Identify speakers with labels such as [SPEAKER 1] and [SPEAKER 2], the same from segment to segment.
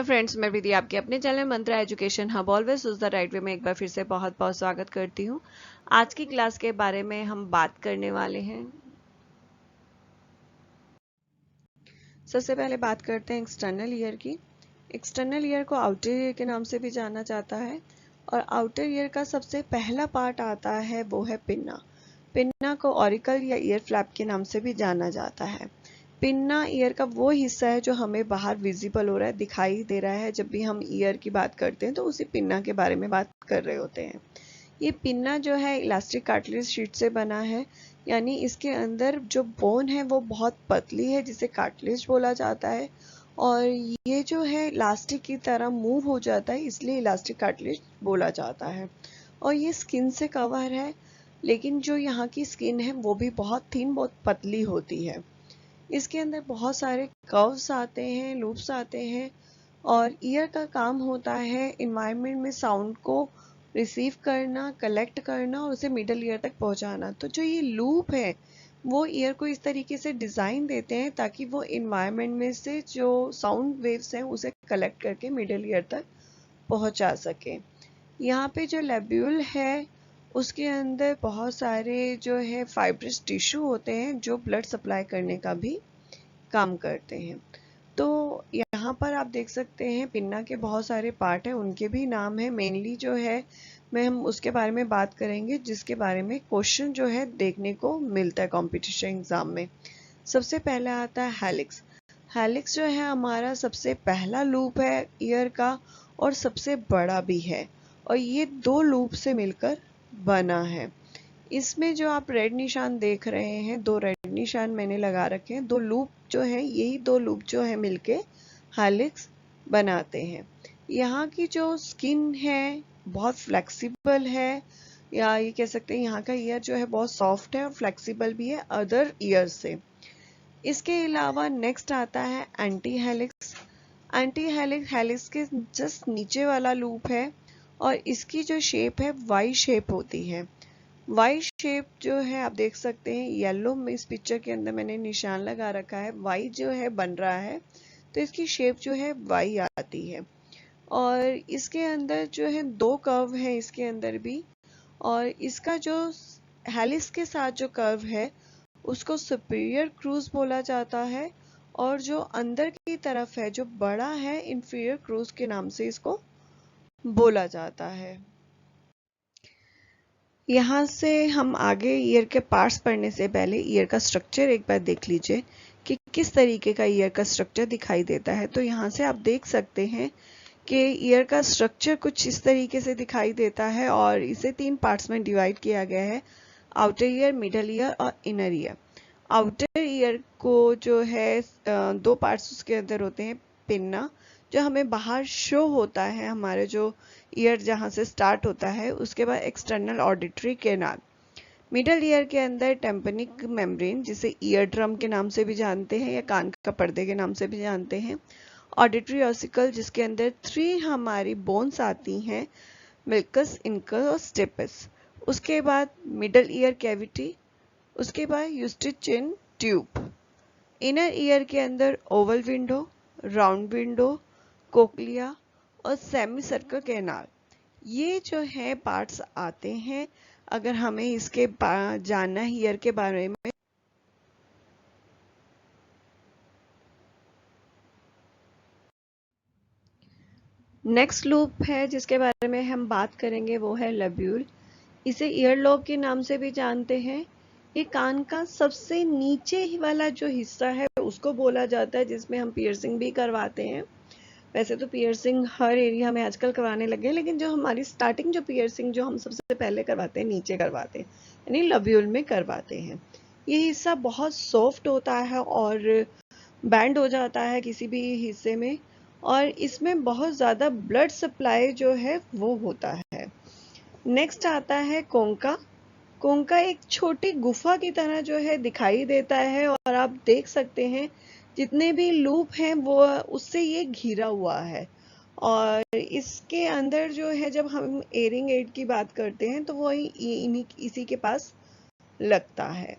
[SPEAKER 1] Friends, मैं प्रीति आपके अपने channel Mantra education hub always choose the right way में एक बार फिर से बहुत बहुत स्वागत करती हूँ। आज की क्लास के बारे में हम बात करने वाले हैं। सबसे पहले बात करते हैं एक्सटर्नल ईयर की। एक्सटर्नल ईयर को आउटर ईयर के नाम से भी जाना जाता है और आउटर ईयर का सबसे पहला पार्ट आता है वो है पिन्ना। पिन्ना को ऑरिकल या ईयर फ्लैप के नाम से भी जाना जाता है। पिन्ना ईयर का वो हिस्सा है जो हमें बाहर विजिबल हो रहा है, दिखाई दे रहा है। जब भी हम ईयर की बात करते हैं तो उसी पिन्ना के बारे में बात कर रहे होते हैं। ये पिन्ना जो है इलास्टिक कार्टिलेज शीट से बना है, यानी इसके अंदर जो बोन है वो बहुत पतली है जिसे कार्टिलेज बोला जाता है और ये जो है इलास्टिक की तरह मूव हो जाता है, इसलिए इलास्टिक कार्टिलेज बोला जाता है। और ये स्किन से कवर है, लेकिन जो यहाँ की स्किन है वो भी बहुत थिन, बहुत पतली होती है। इसके अंदर बहुत सारे कर्व्स आते हैं, लूप्स आते हैं और ईयर का काम होता है इन्वायरमेंट में साउंड को रिसीव करना, कलेक्ट करना और उसे मिडल ईयर तक पहुंचाना। तो जो ये लूप है वो ईयर को इस तरीके से डिज़ाइन देते हैं ताकि वो इन्वायरमेंट में से जो साउंड वेव्स हैं उसे कलेक्ट करके मिडल ईयर तक पहुंचा सके। यहाँ पे जो लेब्यूल है उसके अंदर बहुत सारे जो है फाइब्रस टिश्यू होते हैं जो ब्लड सप्लाई करने का भी काम करते हैं। तो यहाँ पर आप देख सकते हैं पिन्ना के बहुत सारे पार्ट हैं, उनके भी नाम है। मेनली जो है हम उसके बारे में बात करेंगे जिसके बारे में क्वेश्चन जो है देखने को मिलता है कॉम्पिटिशन एग्जाम में। सबसे पहले आता है हेलिक्स। हेलिक्स जो है हमारा सबसे पहला लूप है ईयर का और सबसे बड़ा भी है और ये दो लूप से मिलकर बना है। इसमें जो आप रेड निशान देख रहे हैं, दो रेड निशान मैंने लगा रखे हैं। दो लूप जो है, यही दो लूप जो है मिलके हेलिक्स बनाते हैं। यहाँ की जो स्किन है बहुत फ्लेक्सिबल है, या ये कह सकते हैं यहाँ का ईयर जो है बहुत सॉफ्ट है और फ्लेक्सिबल भी है अदर ईयर से। इसके अलावा नेक्स्ट आता है anti helix. Anti helix helix के जस्ट नीचे वाला लूप है और इसकी जो शेप है वाई शेप होती है। वाई शेप जो है आप देख सकते हैं येलो में, इस पिक्चर के अंदर मैंने निशान लगा रखा है। वाई जो है बन रहा है तो इसकी शेप जो है वाई आती है और इसके अंदर जो है दो कर्व है इसके अंदर भी, और इसका जो हेलिक्स के साथ जो कर्व है उसको सुपीरियर क्रूज बोला जाता है और जो अंदर की तरफ है जो बड़ा है इंफीरियर क्रूज के नाम से इसको बोला जाता है। यहाँ से हम आगे ईयर के पार्ट्स पढ़ने से पहले ईयर का स्ट्रक्चर एक बार देख लीजिए कि किस तरीके का ईयर का स्ट्रक्चर दिखाई देता है। तो यहाँ से आप देख सकते हैं कि ईयर का स्ट्रक्चर कुछ इस तरीके से दिखाई देता है और इसे 3 पार्ट्स में डिवाइड किया गया है, आउटर ईयर, मिडल ईयर और इनर ईयर। आउटर ईयर को जो है 2 पार्ट्स उसके अंदर होते हैं। पिन्ना जो हमें बाहर शो होता है, हमारे जो ईयर जहाँ से स्टार्ट होता है, उसके बाद external auditory canal. Middle ear के अंदर टेम्पनिक मेम्ब्रेन जिसे ईयर ड्रम के नाम से भी जानते हैं या कान का पर्दे के नाम से भी जानते हैं। ऑडिटरी ऑसिकल जिसके अंदर 3 हमारी बोन्स आती हैं, मिल्कस, इनकस और स्टेपस। उसके बाद मिडल ईयर कैविटी, उसके बाद यूस्टिस चिन ट्यूब। इनर ईयर के अंदर Oval window, round window, cochlea और सेमी सर्कल कैनाल, ये जो है पार्ट्स आते हैं। अगर हमें इसके जानना है ईयर के बारे में, नेक्स्ट लूप है जिसके बारे में हम बात करेंगे वो है लेब्यूल। इसे ईयर लॉब के नाम से भी जानते हैं। ये कान का सबसे नीचे ही वाला जो हिस्सा है उसको बोला जाता है, जिसमें हम पियर्सिंग भी करवाते हैं। वैसे तो पियर्सिंग हर एरिया में आजकल करवाने लगे हैं, लेकिन जो हमारी स्टार्टिंग जो पियर्सिंग जो हम सबसे पहले करवाते हैं नीचे करवाते हैं, यानी लब्यूल में करवाते हैं। ये हिस्सा बहुत सॉफ्ट होता है और बैंड हो जाता है किसी भी हिस्से में, और इसमें बहुत ज़्यादा ब्लड सप्लाई जो है वो होता है। नेक्स्ट आता है कोंका। कोंका एक छोटी गुफा की तरह जो है दिखाई देता है और आप देख सकते हैं जितने भी लूप हैं वो उससे ये घिरा हुआ है। और इसके अंदर जो है जब हम एयरिंग एड की बात करते हैं तो वो इसी के पास लगता है।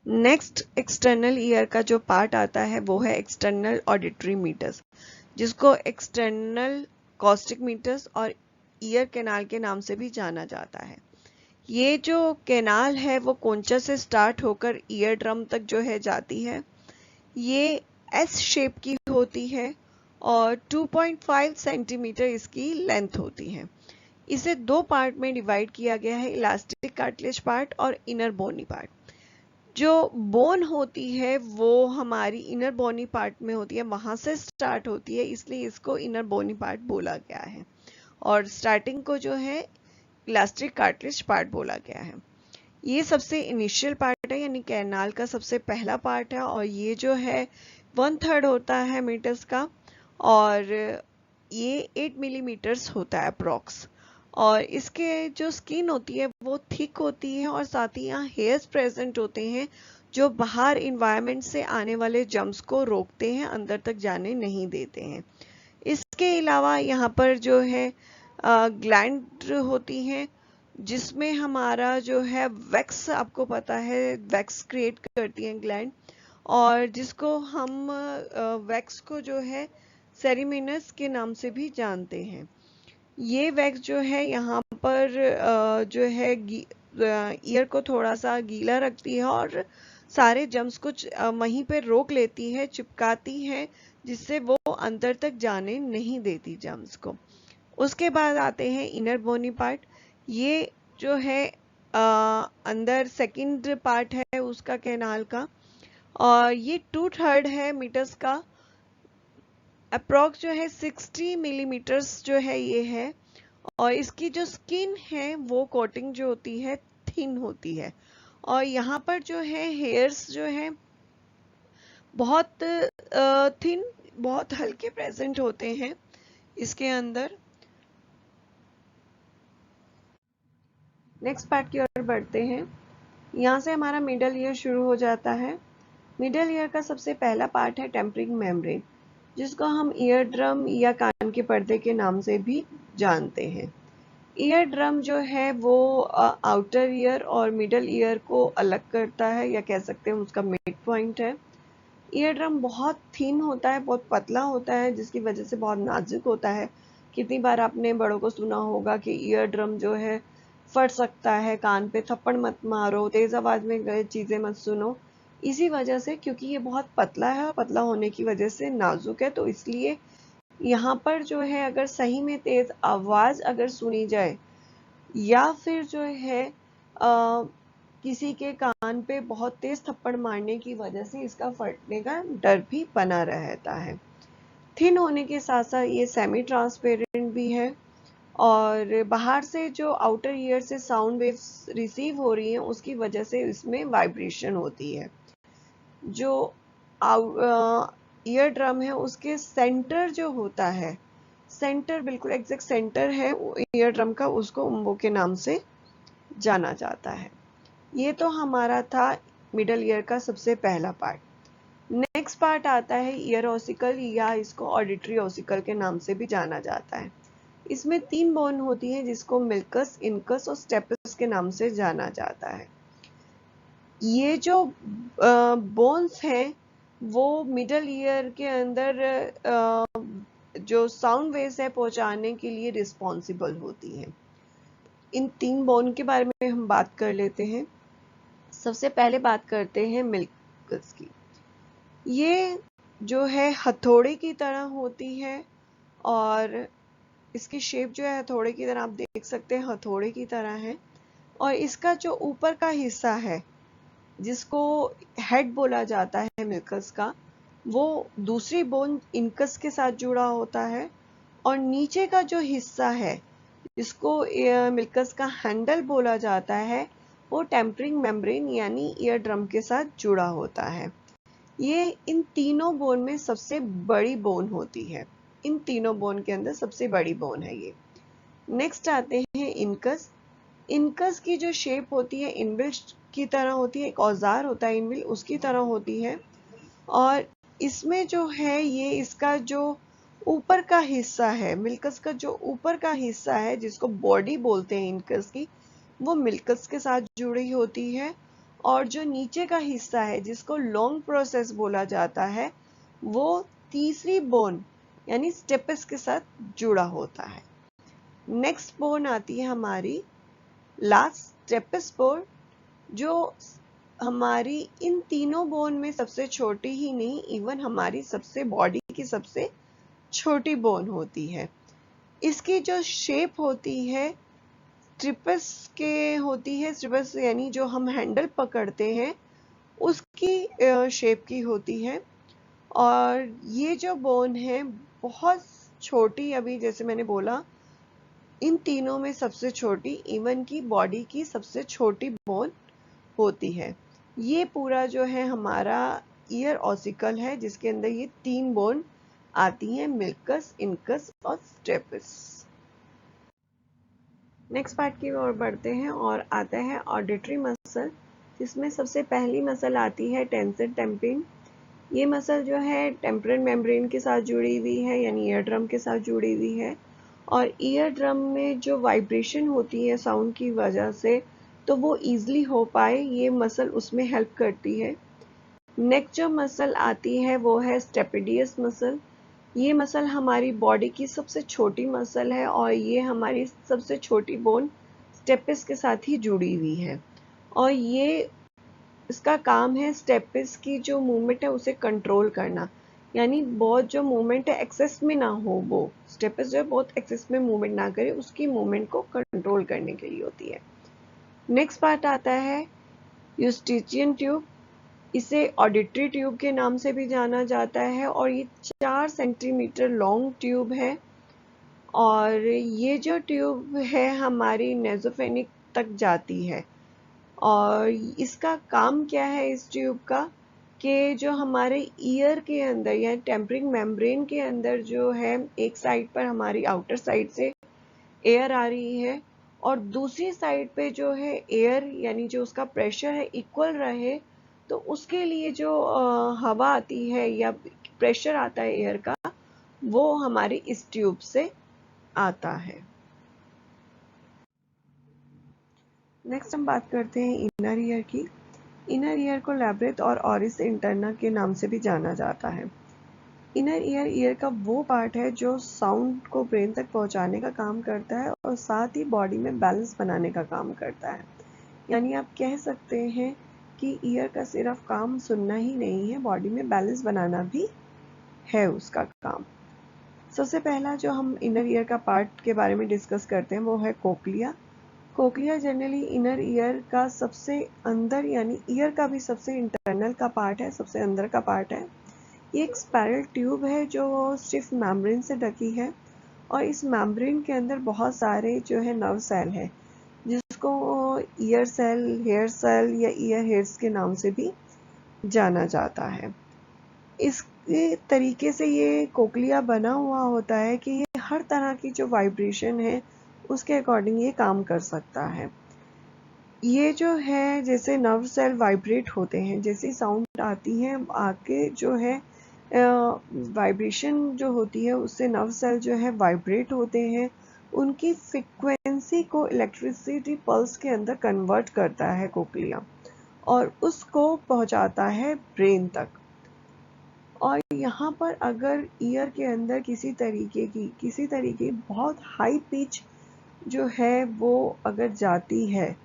[SPEAKER 1] नेक्स्ट एक्सटर्नल ईयर का जो पार्ट आता है वो है एक्सटर्नल ऑडिटरी मीटर्स, जिसको एक्सटर्नल कॉस्टिक मीटर्स और ईयर कैनाल के नाम से भी जाना जाता है। ये जो कैनाल है वो कोंचा से स्टार्ट होकर ईयर ड्रम तक जो है जाती है। ये एस शेप की होती है और 2.5 सेंटीमीटर इसकी लेंथ होती है। इसे दो पार्ट में डिवाइड किया गया है, इलास्टिक कार्टिलेज पार्ट और इनर बोनी पार्ट। जो बोन होती है वो हमारी इनर बोनी पार्ट में होती है, वहां से स्टार्ट होती है, इसलिए इसको इनर बोनी पार्ट बोला गया है। और स्टार्टिंग को जो है इलास्टिक कार्टिलेज पार्ट बोला गया है। ये सबसे इनिशियल पार्ट है, यानी कैनाल का सबसे पहला पार्ट है, और ये जो है 1/3 होता है मीटर्स का, और ये 8 मिलीमीटर्स होता है अप्रॉक्स। और इसके जो स्किन होती है वो थिक होती है, और साथ ही यहाँ हेयर्स प्रेजेंट होते हैं जो बाहर इन्वायरमेंट से आने वाले जम्स को रोकते हैं, अंदर तक जाने नहीं देते हैं। इसके अलावा यहाँ पर जो है ग्लैंड होती हैं, जिसमें हमारा जो है वैक्स, आपको पता है वैक्स क्रिएट करती हैं ग्लैंड, और जिसको हम वैक्स को जो है सेरिमिनस के नाम से भी जानते हैं। ये वैक्स जो है यहाँ पर जो है ईयर को थोड़ा सा गीला रखती है और सारे जम्स को वहीं पे रोक लेती है, चिपकाती है, जिससे वो अंदर तक जाने नहीं देती जम्स को। उसके बाद आते हैं इनर बोनी पार्ट। ये जो है अंदर सेकंड पार्ट है उसका कैनाल का, और ये 2/3 है मीटर्स का, अप्रॉक्स जो है 60 मिलीमीटर्स जो है ये है। और इसकी जो स्किन है वो कोटिंग जो होती है थिन होती है, और यहाँ पर जो है हेयर्स जो है बहुत थिन, बहुत हल्के प्रेजेंट होते हैं इसके अंदर। नेक्स्ट पार्ट की ओर बढ़ते हैं। यहाँ से हमारा मिडल ईयर शुरू हो जाता है। मिडल ईयर का सबसे पहला पार्ट है टेम्परिंग मेम्ब्रेन, जिसको हम ईयर ड्रम या कान के पर्दे के नाम से भी जानते हैं। ईयर ड्रम जो है वो आउटर ईयर और मिडल ईयर को अलग करता है, या कह सकते हैं उसका मिड पॉइंट है। ईयर ड्रम बहुत थिन होता है, बहुत पतला होता है, जिसकी वजह से बहुत नाजुक होता है। कितनी बार आपने बड़ों को सुना होगा कि ईयर ड्रम जो है फट सकता है, कान पे थप्पड़ मत मारो, तेज आवाज में चीजें मत सुनो। इसी वजह से, क्योंकि ये बहुत पतला है और पतला होने की वजह से नाजुक है, तो इसलिए यहाँ पर जो है अगर सही में तेज आवाज अगर सुनी जाए, या फिर जो है किसी के कान पे बहुत तेज थप्पड़ मारने की वजह से इसका फटने का डर भी बना रहता है। थिन होने के साथ साथ ये सेमी ट्रांसपेरेंट भी है, और बाहर से जो आउटर ईयर से साउंड वेव्स रिसीव हो रही हैं उसकी वजह से इसमें वाइब्रेशन होती है। जो ईयर ड्रम है उसके सेंटर जो होता है, सेंटर बिल्कुल एग्जैक्ट सेंटर है ईयर ड्रम का, उसको उम्बो के नाम से जाना जाता है। ये तो हमारा था मिडल ईयर का सबसे पहला पार्ट। नेक्स्ट पार्ट आता है ईयर ऑसिकल, या इसको ऑडिटरी ऑसिकल के नाम से भी जाना जाता है। इसमें 3 बोन होती हैं, जिसको मिल्कस, इनकस और स्टेपस के नाम से जाना जाता है। ये जो बोन्स हैं वो मिडल ईयर के अंदर जो साउंड वेव्स है पहुंचाने के लिए रिस्पॉन्सिबल होती हैं। इन 3 बोन के बारे में हम बात कर लेते हैं। सबसे पहले बात करते हैं मिल्कस की। ये जो है हथौड़े की तरह होती है, और इसकी शेप जो है हथौड़े की तरह, आप देख सकते हैं हथौड़े की तरह है। और इसका जो ऊपर का हिस्सा है, जिसको हेड बोला जाता है मिल्कस का, वो दूसरी बोन इनकस के साथ जुड़ा होता है। और नीचे का जो हिस्सा है, जिसको मिल्कस का हैंडल बोला जाता है, वो टेम्परिंग मेम्ब्रेन यानी ईयर ड्रम के साथ जुड़ा होता है। ये इन तीनों बोन में सबसे बड़ी बोन होती है। इन तीनों बोन के अंदर सबसे बड़ी बोन है ये। नेक्स्ट आते हैं इनकस। इनकस की जो शेप होती है इनविल की तरह होती है, एक औजार होता है इनविल, उसकी तरह होती है। और इसमें जो है ये इसका जो ऊपर का हिस्सा है, मिल्कस का जो ऊपर का हिस्सा है, जिसको बॉडी बोलते हैं इनकस की, वो मिल्कस के साथ जुड़ी होती है। और जो नीचे का हिस्सा है जिसको लॉन्ग प्रोसेस बोला जाता है वो तीसरी बोन यानी स्टेपिस के साथ जुड़ा होता है। नेक्स्ट बोन आती है हमारी लास्ट स्टेपिस बोन, जो हमारी इन तीनों बोन में सबसे छोटी ही नहीं, इवन हमारी सबसे बॉडी की सबसे छोटी बोन होती है। इसकी जो शेप होती है स्ट्रिपस के होती है, स्ट्रिपस यानी जो हम हैंडल पकड़ते हैं उसकी शेप की होती है। और ये जो बोन है बहुत छोटी, अभी जैसे मैंने बोला इन तीनों में सबसे छोटी, इवन की बॉडी की सबसे छोटी बोन होती है। ये पूरा जो है हमारा ईयर ऑसिकल है जिसके अंदर ये 3 बोन आती हैं, मिल्कस, इनकस और स्टेपिस। नेक्स्ट पार्ट की ओर बढ़ते हैं और आता है ऑडिटरी मसल, जिसमें सबसे पहली मसल आती है टेंसर टेम्पिन। ये मसल जो है टेम्पोरल मेम्ब्रेन के साथ जुड़ी हुई है यानी ईयर ड्रम के साथ जुड़ी हुई है। और ईयर ड्रम में जो वाइब्रेशन होती है साउंड की वजह से, तो वो ईजिली हो पाए ये मसल उसमें हेल्प करती है। नेक्स्ट जो मसल आती है वो है स्टेपिडियस मसल। ये मसल हमारी बॉडी की सबसे छोटी मसल है और ये हमारी सबसे छोटी बोन स्टेपिस के साथ ही जुड़ी हुई है। और ये इसका काम है स्टेपिस की जो मूवमेंट है उसे कंट्रोल करना, यानी बहुत जो मूवमेंट है एक्सेस में ना हो, वो स्टेपिस जो है बहुत एक्सेस में मूवमेंट ना करे, उसकी मूवमेंट को कंट्रोल करने के लिए होती है। नेक्स्ट पार्ट आता है यूस्टिचियन ट्यूब। इसे ऑडिटरी ट्यूब के नाम से भी जाना जाता है और ये 4 सेंटीमीटर लॉन्ग ट्यूब है। और ये जो ट्यूब है हमारी नेज़ोफेनिक तक जाती है। और इसका काम क्या है इस ट्यूब का, कि जो हमारे ईयर के अंदर या टेम्परिंग मेम्ब्रेन के अंदर जो है एक साइड पर हमारी आउटर साइड से एयर आ रही है और दूसरी साइड पे जो है एयर यानी जो उसका प्रेशर है इक्वल रहे, तो उसके लिए जो हवा आती है या प्रेशर आता है एयर का, वो हमारी इस ट्यूब से आता है। नेक्स्ट हम बात करते हैं इनर ईयर की। इनर ईयर को लैब्रिथ और ऑरिस इंटरना के नाम से भी जाना जाता है। इनर ईयर ईयर का वो पार्ट है जो साउंड को ब्रेन तक पहुंचाने का काम करता है और साथ ही बॉडी में बैलेंस बनाने का काम करता है। यानी आप कह सकते हैं कि ईयर का सिर्फ काम सुनना ही नहीं है, बॉडी में बैलेंस बनाना भी है उसका काम। सबसे पहला जो हम इनर ईयर का पार्ट के बारे में डिस्कस करते हैं वो है cochlea. Cochlea generally inner ear का सबसे अंदर यानी ईयर का भी सबसे इंटरनल का पार्ट है, सबसे अंदर का पार्ट है। ये एक स्पाइरल ट्यूब है जो स्टिफ मेम्ब्रेन से ढकी है और इस मेम्ब्रेन के अंदर बहुत सारे जो है नर्व सेल है जिसको ईयर सेल, हेयर सेल या ईयर हेयर्स के नाम से भी जाना जाता है। इस तरीके से ये कोक्लिया बना हुआ होता है कि ये हर तरह की जो वाइब्रेशन है उसके अकॉर्डिंग ये काम कर सकता है। ये जो है जैसे नर्व सेल वाइब्रेट होते हैं, जैसी साउंड आती है आके जो है वाइब्रेशन जो होती है उससे नर्व सेल जो है वाइब्रेट होते हैं, उनकी फ्रीक्वेंसी को इलेक्ट्रिसिटी पल्स के अंदर कन्वर्ट करता है कोक्लिया और उसको पहुंचाता है ब्रेन तक। और यहाँ पर अगर ईयर के अंदर किसी तरीके की बहुत हाई पिच जो है वो अगर जाती है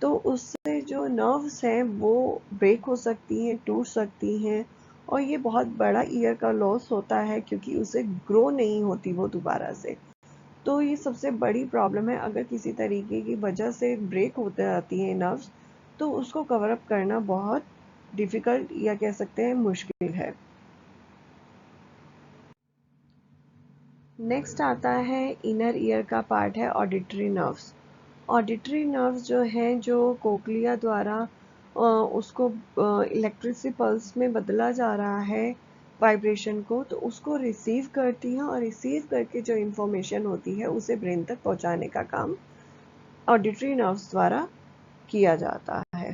[SPEAKER 1] तो उससे जो नर्व्स हैं वो ब्रेक हो सकती हैं, टूट सकती हैं और ये बहुत बड़ा ईयर का लॉस होता है क्योंकि उसे ग्रो नहीं होती वो दोबारा से। तो ये सबसे बड़ी प्रॉब्लम है, अगर किसी तरीके की वजह से ब्रेक होते जाती हैं नर्व्स तो उसको कवर अप करना बहुत डिफ़िकल्ट या कह सकते हैं मुश्किल है। नेक्स्ट आता है इनर ईयर का पार्ट है ऑडिटरी नर्व्स। ऑडिटरी नर्व्स जो हैं जो कोक्लिया द्वारा उसको इलेक्ट्रिसिटी पल्स में बदला जा रहा है वाइब्रेशन को, तो उसको रिसीव करती हैं और रिसीव करके जो इंफॉर्मेशन होती है उसे ब्रेन तक पहुंचाने का काम ऑडिटरी नर्व्स द्वारा किया जाता है।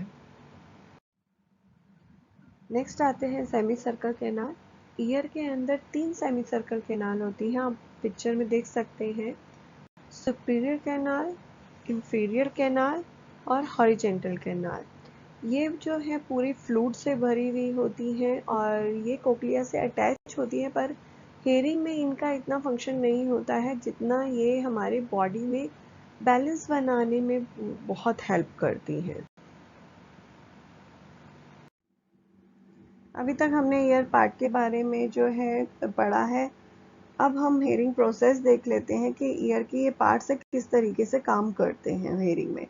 [SPEAKER 1] नेक्स्ट आते हैं सेमी सर्कल कैनाल। ईयर के अंदर 3 सेमी सर्कल कैनाल होती हैं, आप पिक्चर में देख सकते हैं। सुपीरियर कैनाल, इंफीरियर कैनाल और हॉरिजेंटल कैनाल। ये जो है पूरी फ्लूइड से भरी हुई होती हैं और ये कोक्लिया से अटैच होती है, पर हेयरिंग में इनका इतना फंक्शन नहीं होता है जितना ये हमारे बॉडी में बैलेंस बनाने में बहुत हेल्प करती हैं। अभी तक हमने ईयर पार्ट के बारे में जो है पढ़ा है। अब हम हेयरिंग प्रोसेस देख लेते हैं कि ईयर के ये पार्ट्स किस तरीके से काम करते हैं हेयरिंग में।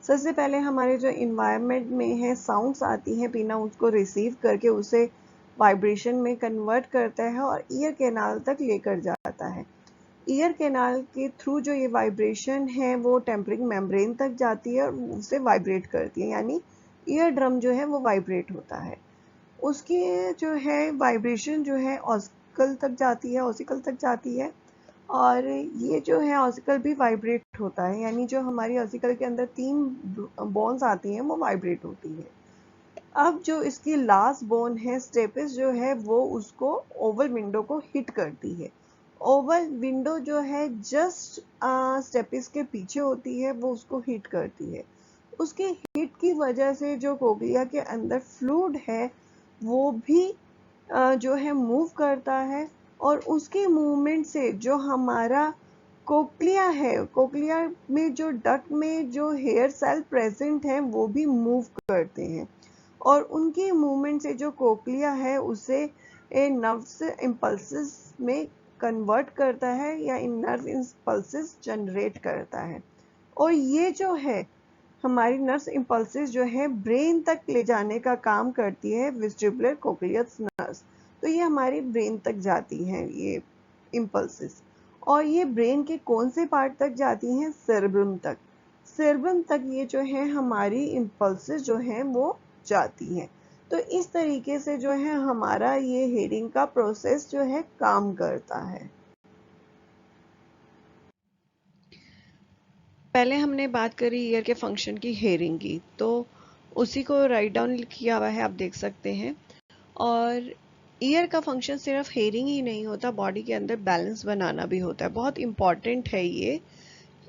[SPEAKER 1] सबसे पहले हमारे जो इन्वायरमेंट में है साउंड्स आती हैं, पिना उसको रिसीव करके उसे वाइब्रेशन में कन्वर्ट करता है और ईयर कैनाल तक लेकर जाता है। ईयर कैनाल के थ्रू जो ये वाइब्रेशन है वो टेम्परिंग मेम्ब्रेन तक जाती है और उसे वाइब्रेट करती है, यानी ईयर ड्रम जो है वो वाइब्रेट होता है। उसकी जो है वाइब्रेशन जो है ऑसिकल तक जाती है, ऑसिकल तक जाती है और ये जो है ऑसिकल भी वाइब्रेट होता है, यानी जो हमारी ऑसिकल के अंदर 3 बोन्स आती हैं वो वाइब्रेट होती है। अब जो इसकी लास्ट बोन है स्टेपिस जो है वो उसको ओवल विंडो को हिट करती है। ओवल विंडो जो है जस्ट स्टेपिस के पीछे होती है, वो उसको हिट करती है। उसके हिट की वजह से जो कोक्लिया के अंदर फ्लूइड है वो भी जो है मूव करता है और उसके मूवमेंट से जो हमारा कोक्लिया है, कोक्लिया में जो डक्ट में जो हेयर सेल प्रेजेंट है वो भी मूव करते हैं और उनके मूवमेंट से जो कोक्लिया है उसे नर्व्स इम्पल्सेस में कन्वर्ट करता है या इन नर्व इम्पल्सेस जनरेट करता है। और ये जो है हमारी नर्व इम्पल्सेस जो है ब्रेन तक ले जाने का काम करती है वेस्टिबुलर कोक्लियस नर्व। तो ये हमारी ब्रेन तक जाती हैं ये इम्पल्सेस और ये ब्रेन के कौन से पार्ट तक जाती हैं? सेरेब्रम तक। सेरेब्रम तक ये जो है हमारी इम्पल्सेस जो हैं वो जाती हैं। तो इस तरीके से जो है हमारा ये हेयरिंग का प्रोसेस जो है काम करता है। पहले हमने बात करी ईयर के फंक्शन की हेयरिंग की, तो उसी को राइट डाउन किया हुआ है, आप देख सकते हैं। और ईयर का फंक्शन सिर्फ हेयरिंग ही नहीं होता, बॉडी के अंदर बैलेंस बनाना भी होता है। बहुत इंपॉर्टेंट है ये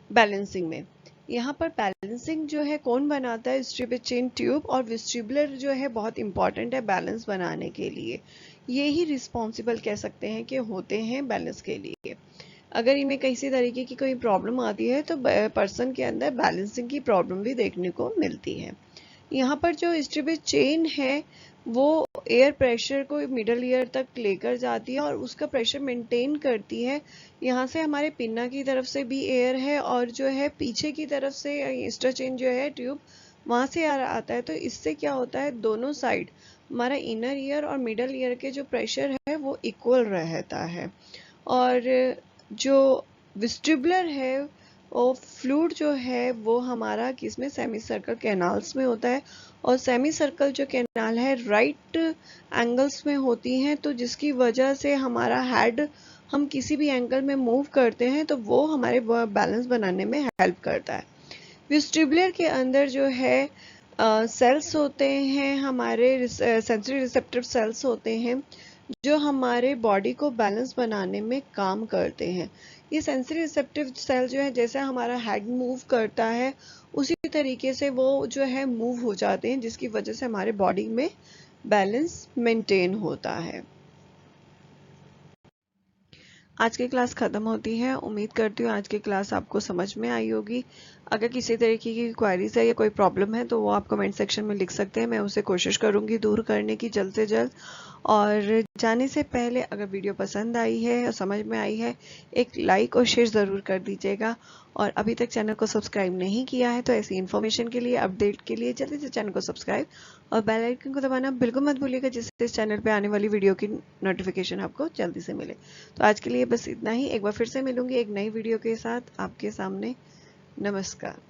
[SPEAKER 1] बैलेंसिंग में। यहाँ पर बैलेंसिंग जो है कौन बनाता है? स्ट्रिपेचेन ट्यूब और वेस्टिबुलर जो है बहुत इंपॉर्टेंट है बैलेंस बनाने के लिए। ये ही रिस्पॉन्सिबल कह सकते हैं कि होते हैं बैलेंस के लिए। अगर इनमें किसी तरीके की कोई प्रॉब्लम आती है तो पर्सन के अंदर बैलेंसिंग की प्रॉब्लम भी देखने को मिलती है। यहाँ पर जो स्ट्रिपेज चेन है वो एयर प्रेशर को मिडल ईयर तक लेकर जाती है और उसका प्रेशर मेंटेन करती है। यहाँ से हमारे पिन्ना की तरफ से भी एयर है और जो है पीछे की तरफ से स्ट्रिपेज जो है ट्यूब वहां से आता है। तो इससे क्या होता है, दोनों साइड हमारा इनर ईयर और मिडल ईयर के जो प्रेशर है वो इक्वल रहता है। और जो वेस्टिबुलर है और फ्लूइड जो है वो हमारा किसमें? सेमी सर्कल कैनाल्स में होता है और सेमी सर्कल जो कैनाल है राइट एंगल्स में होती हैं, तो जिसकी वजह से हमारा हेड हम किसी भी एंगल में मूव करते हैं तो वो हमारे बैलेंस बनाने में हेल्प करता है। वेस्टिबुलर के अंदर जो है सेल्स होते हैं, हमारे सेंसरी रिसेप्टर सेल्स होते हैं जो हमारे बॉडी को बैलेंस बनाने में काम करते हैं। ये सेंसरी रिसेप्टिव सेल जो है जैसे हमारा हेड मूव करता है उसी तरीके से वो जो है मूव हो जाते हैं, जिसकी वजह से हमारे बॉडी में बैलेंस मेंटेन होता है। आज की क्लास ख़त्म होती है। उम्मीद करती हूँ आज की क्लास आपको समझ में आई होगी। अगर किसी तरीके की क्वेरीज है या कोई प्रॉब्लम है तो वो आप कमेंट सेक्शन में लिख सकते हैं, मैं उसे कोशिश करूँगी दूर करने की जल्द से जल्द। और जाने से पहले अगर वीडियो पसंद आई है और समझ में आई है, एक लाइक और शेयर ज़रूर कर दीजिएगा। और अभी तक चैनल को सब्सक्राइब नहीं किया है तो ऐसी इन्फॉर्मेशन के लिए, अपडेट के लिए जल्दी से चैनल को सब्सक्राइब और बेल आइकन को दबाना बिल्कुल मत भूलिएगा, जिससे इस चैनल पे आने वाली वीडियो की नोटिफिकेशन आपको जल्दी से मिले। तो आज के लिए बस इतना ही। एक बार फिर से मिलूंगी एक नई वीडियो के साथ आपके सामने। नमस्कार।